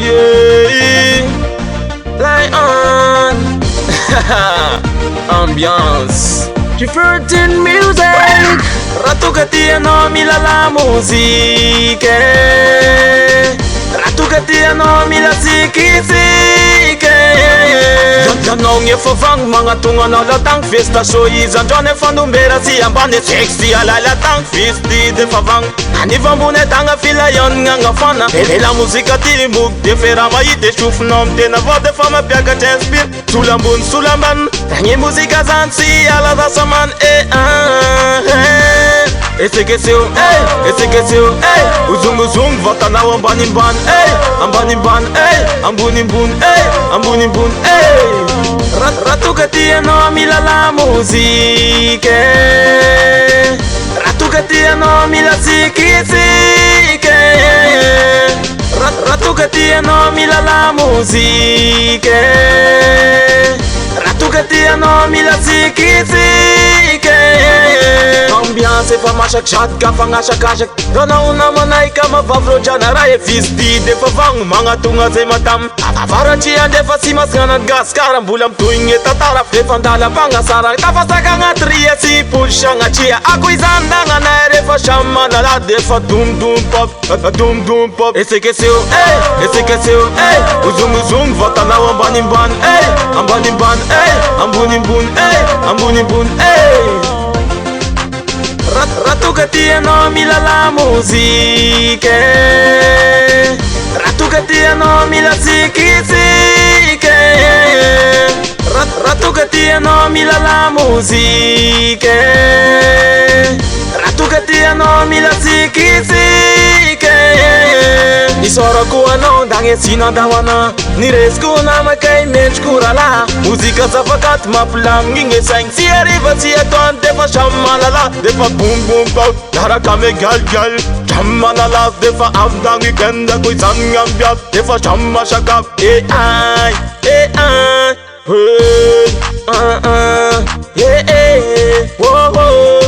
Yeah, Lion. Ambiance. Diverting music. Ratugatiano milala musique. Ratugatiano mila sikisike. Janong efa vang mga tunga na latang festa so izandron efa numbera si ambane sexy alalatang fisti de favang ani vambune tanga fila yon nga ngafana la musica ti mug de fera mai de chufnom de na voda fama piaga tenspir sulambun sulamban tangi musica zansi ala da saman esse que seu uzum uzum vota na ambanimban ambanimban ambunimbun ambunimbun Ratugatiano milala musique. Ratugatiano mila sikisike. Ratugatiano milala musique. Ratugatiano mila sikisike. Ambiance fa mashak ka fangashakashak. Dona una manay ka mavavro janara e fisti de favang mga tunga zay matam. Avara chia de fa simas ganat gas karam bulam tuing etatara de fandala pangasara. Tafasaka nga tria si pusha nga chia. Ako izanda nga naere fa shama na la de fa dum dum pop. Dum dum pop. Esse que seu, uzum uzum vota na ambanimban, ambanimban, ambunimbun, ambunimbun, Ratugatiano milala musique. Ratugatiano mila sikisike. Ratugatiano milala musique. Ratugatiano mila sikisike. Isora ko ano dange sinadawana niresku na makay mech kurala musika zafakat maplang nge sang si arriva si aton de fa shamalala de fa boom boom boom dara kame gal gal shamalala de fa avdangi kenda koi sangam byat de fa shamma shakap hey yeah whoa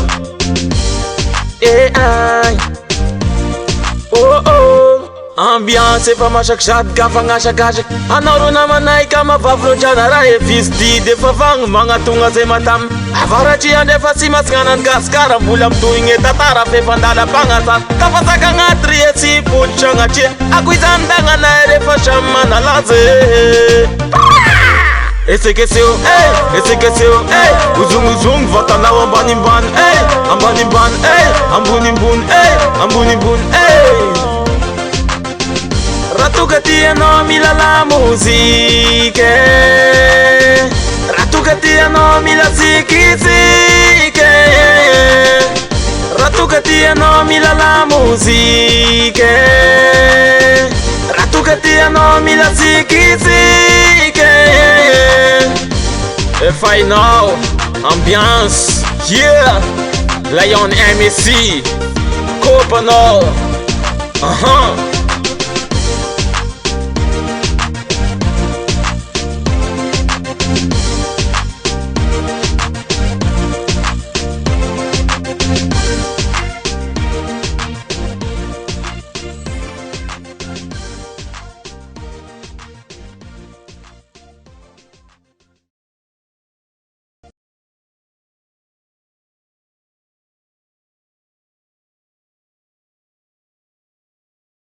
Ambiance fa mashakshad ka fangashakashak. Anoro naman ay ka mavavro janara e fisti de favang mga tunga zay matam. Avara chia de fa simas nganan gaskara bulam tuing etatara fe vandala pangasar. Kafasaka nga trie si pucha nga chia. Ako izanda nga na ere fa shama na laze. Esse que seu, uzum uzum vota na ambanimban, ambanimban, ambunimbun, ambunimbun, Ratugatiano milala musique. Ratugatiano mila sikisike. Ratugatiano milala musique. Ratugatiano mila sikisike. Final ambiance, yeah. Lion MEC, Copanol,